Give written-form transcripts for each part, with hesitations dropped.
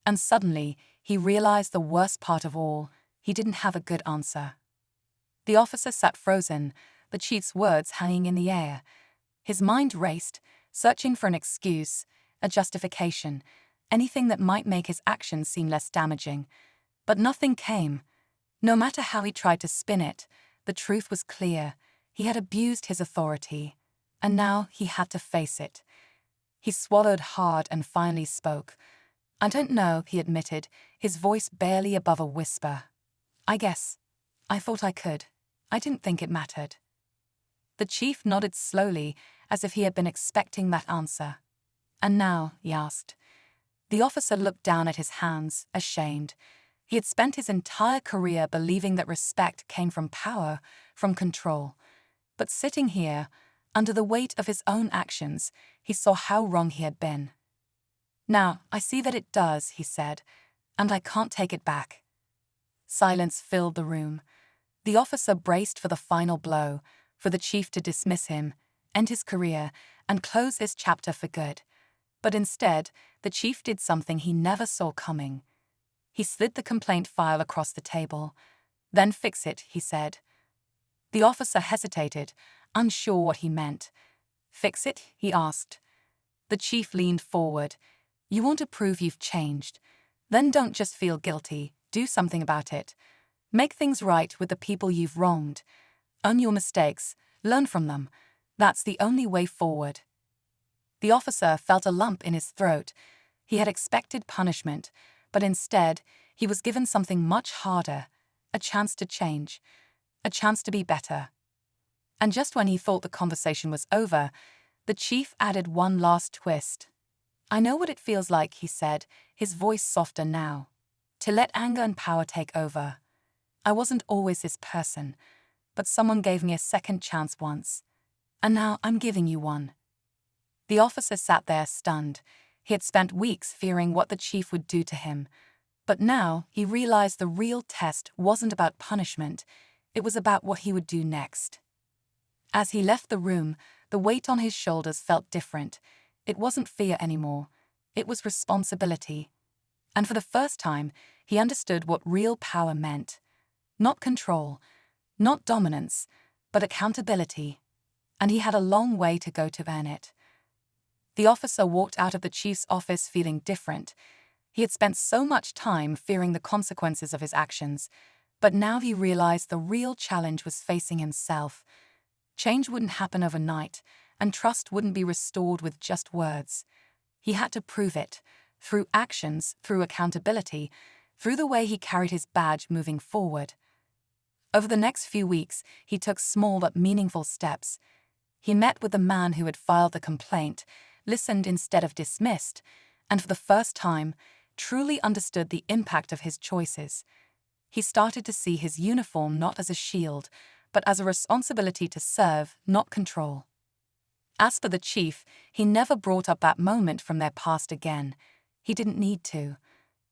And suddenly, he realized the worst part of all: he didn't have a good answer. The officer sat frozen, the chief's words hanging in the air. His mind raced, searching for an excuse, a justification, anything that might make his actions seem less damaging. But nothing came. No matter how he tried to spin it, the truth was clear. He had abused his authority, and now he had to face it. He swallowed hard and finally spoke. "I don't know," he admitted, his voice barely above a whisper. I thought I could. I didn't think it mattered." The chief nodded slowly, as if he had been expecting that answer. "And now?" he asked. The officer looked down at his hands, ashamed. He had spent his entire career believing that respect came from power, from control. But sitting here, under the weight of his own actions, he saw how wrong he had been. "Now, I see that it does," he said, "and I can't take it back." Silence filled the room. The officer braced for the final blow, for the chief to dismiss him, end his career, and close this chapter for good. But instead, the chief did something he never saw coming. He slid the complaint file across the table. "Then fix it," he said. The officer hesitated, unsure what he meant. "Fix it?" he asked. The chief leaned forward. "You want to prove you've changed? Then don't just feel guilty, do something about it. Make things right with the people you've wronged. Own your mistakes, learn from them. That's the only way forward." The officer felt a lump in his throat. He had expected punishment, but instead, he was given something much harder: a chance to change, a chance to be better. And just when he thought the conversation was over, the chief added one last twist. "I know what it feels like," he said, his voice softer now, "to let anger and power take over. I wasn't always this person, but someone gave me a second chance once. And now I'm giving you one." The officer sat there stunned. He had spent weeks fearing what the chief would do to him. But now he realized the real test wasn't about punishment, it was about what he would do next. As he left the room, the weight on his shoulders felt different. It wasn't fear anymore, it was responsibility. And for the first time, he understood what real power meant. Not control, not dominance, but accountability. And he had a long way to go to earn it. The officer walked out of the chief's office feeling different. He had spent so much time fearing the consequences of his actions, but now he realized the real challenge was facing himself. Change wouldn't happen overnight, and trust wouldn't be restored with just words. He had to prove it, through actions, through accountability, through the way he carried his badge moving forward. Over the next few weeks, he took small but meaningful steps. He met with the man who had filed the complaint, listened instead of dismissed, and for the first time, truly understood the impact of his choices. He started to see his uniform not as a shield, but as a responsibility to serve, not control. As for the chief, he never brought up that moment from their past again. He didn't need to.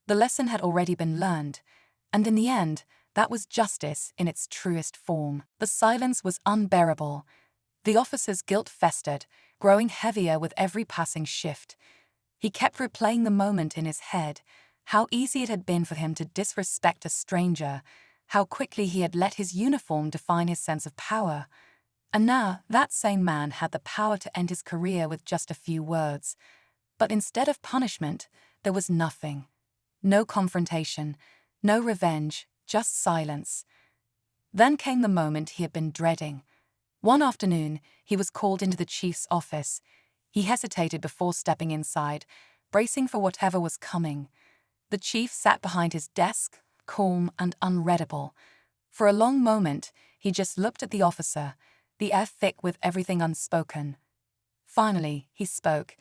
The lesson had already been learned, and in the end, that was justice in its truest form. The silence was unbearable. The officer's guilt festered, growing heavier with every passing shift. He kept replaying the moment in his head, how easy it had been for him to disrespect a stranger, how quickly he had let his uniform define his sense of power. And now that same man had the power to end his career with just a few words. But instead of punishment, there was nothing. No confrontation, no revenge, just silence. Then came the moment he had been dreading. One afternoon, he was called into the chief's office. He hesitated before stepping inside, bracing for whatever was coming. The chief sat behind his desk, calm and unreadable. For a long moment, he just looked at the officer, the air thick with everything unspoken. Finally, he spoke.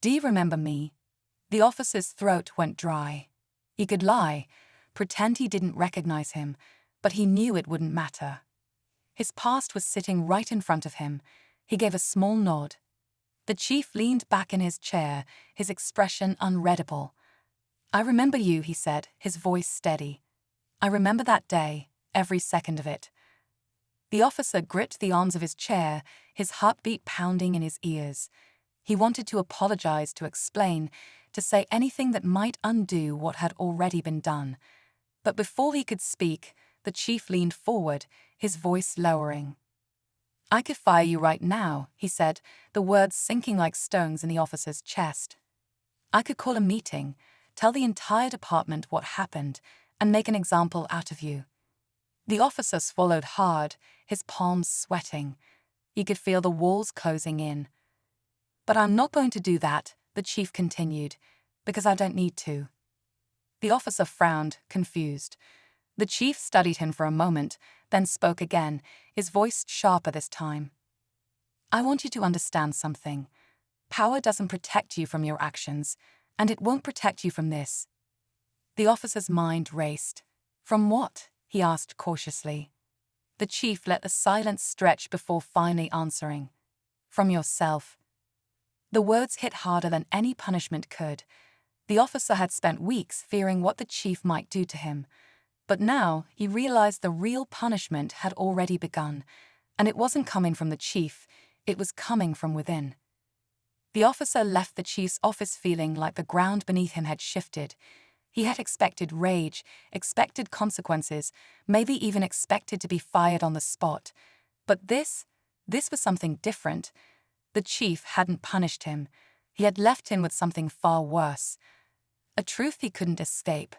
"Do you remember me?" The officer's throat went dry. He could lie, pretend he didn't recognize him, but he knew it wouldn't matter. His past was sitting right in front of him. He gave a small nod. The chief leaned back in his chair, his expression unreadable. "I remember you," he said, his voice steady. "I remember that day, every second of it." The officer gripped the arms of his chair, his heartbeat pounding in his ears. He wanted to apologize, to explain, to say anything that might undo what had already been done. But before he could speak, the chief leaned forward, his voice lowering. "I could fire you right now," he said, the words sinking like stones in the officer's chest. "I could call a meeting, tell the entire department what happened, and make an example out of you." The officer swallowed hard, his palms sweating. He could feel the walls closing in. "But I'm not going to do that," the chief continued, "because I don't need to." The officer frowned, confused. The chief studied him for a moment, then spoke again, his voice sharper this time. "I want you to understand something. Power doesn't protect you from your actions, and it won't protect you from this." The officer's mind raced. "From what?" he asked cautiously. The chief let the silence stretch before finally answering. "From yourself." The words hit harder than any punishment could. The officer had spent weeks fearing what the chief might do to him. But now he realized the real punishment had already begun, and it wasn't coming from the chief, it was coming from within. The officer left the chief's office feeling like the ground beneath him had shifted. He had expected rage, expected consequences, maybe even expected to be fired on the spot. But this was something different. The chief hadn't punished him. He had left him with something far worse. A truth he couldn't escape.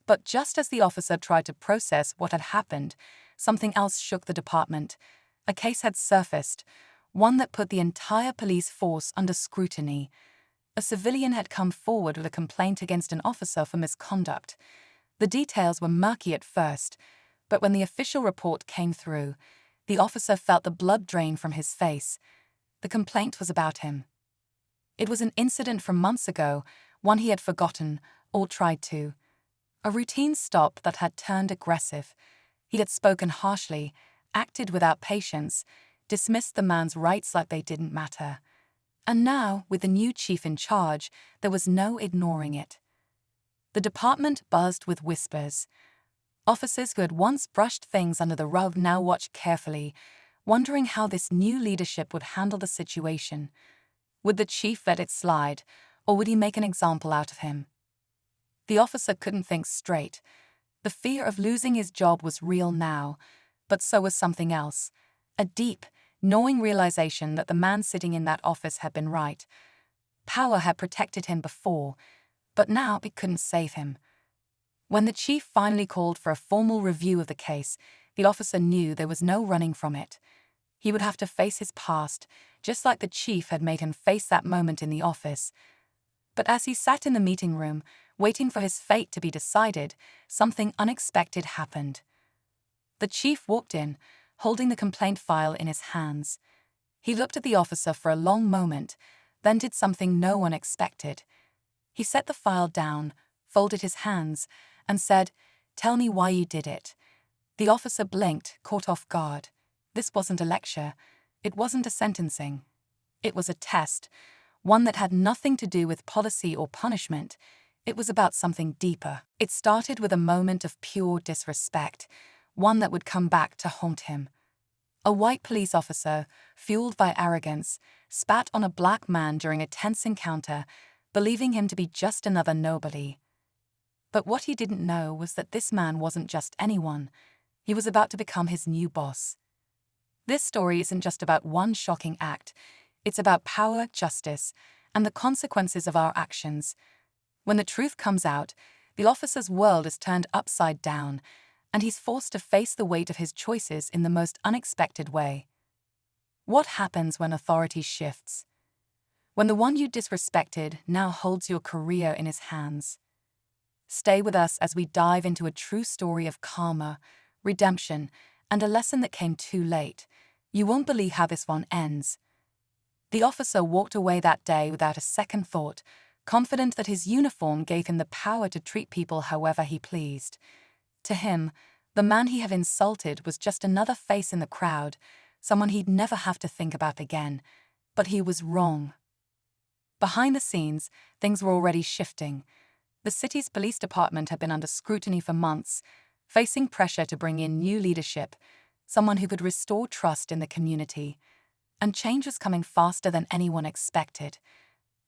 But just as the officer tried to process what had happened, something else shook the department. A case had surfaced, one that put the entire police force under scrutiny. A civilian had come forward with a complaint against an officer for misconduct. The details were murky at first, but when the official report came through, the officer felt the blood drain from his face. The complaint was about him. It was an incident from months ago, one he had forgotten, or tried to. A routine stop that had turned aggressive. He had spoken harshly, acted without patience, dismissed the man's rights like they didn't matter. And now, with the new chief in charge, there was no ignoring it. The department buzzed with whispers. Officers who had once brushed things under the rug now watched carefully, wondering how this new leadership would handle the situation. Would the chief let it slide, or would he make an example out of him? The officer couldn't think straight. The fear of losing his job was real now, but so was something else. A deep, gnawing realization that the man sitting in that office had been right. Power had protected him before, but now it couldn't save him. When the chief finally called for a formal review of the case, the officer knew there was no running from it. He would have to face his past, just like the chief had made him face that moment in the office. But as he sat in the meeting room, waiting for his fate to be decided, something unexpected happened. The chief walked in, holding the complaint file in his hands. He looked at the officer for a long moment, then did something no one expected. He set the file down, folded his hands, and said, "Tell me why you did it." The officer blinked, caught off guard. This wasn't a lecture. It wasn't a sentencing. It was a test, one that had nothing to do with policy or punishment. It was about something deeper. It started with a moment of pure disrespect, one that would come back to haunt him. A white police officer, fueled by arrogance, spat on a black man during a tense encounter, believing him to be just another nobody. But what he didn't know was that this man wasn't just anyone. He was about to become his new boss. This story isn't just about one shocking act. It's about power, justice, and the consequences of our actions. When the truth comes out, the officer's world is turned upside down, and he's forced to face the weight of his choices in the most unexpected way. What happens when authority shifts? When the one you disrespected now holds your career in his hands? Stay with us as we dive into a true story of karma, redemption, and a lesson that came too late. You won't believe how this one ends. The officer walked away that day without a second thought, confident that his uniform gave him the power to treat people however he pleased. To him, the man he had insulted was just another face in the crowd, someone he'd never have to think about again. But he was wrong. Behind the scenes, things were already shifting. The city's police department had been under scrutiny for months, facing pressure to bring in new leadership, someone who could restore trust in the community. And change was coming faster than anyone expected.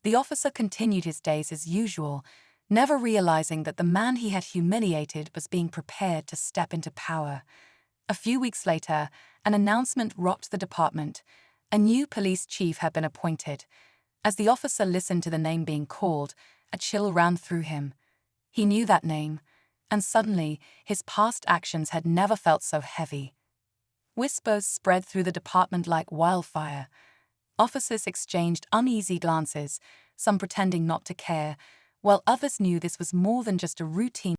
The officer continued his days as usual, never realizing that the man he had humiliated was being prepared to step into power. A few weeks later, an announcement rocked the department. A new police chief had been appointed. As the officer listened to the name being called, a chill ran through him. He knew that name, and suddenly his past actions had never felt so heavy. Whispers spread through the department like wildfire. Officers exchanged uneasy glances, some pretending not to care, while others knew this was more than just a routine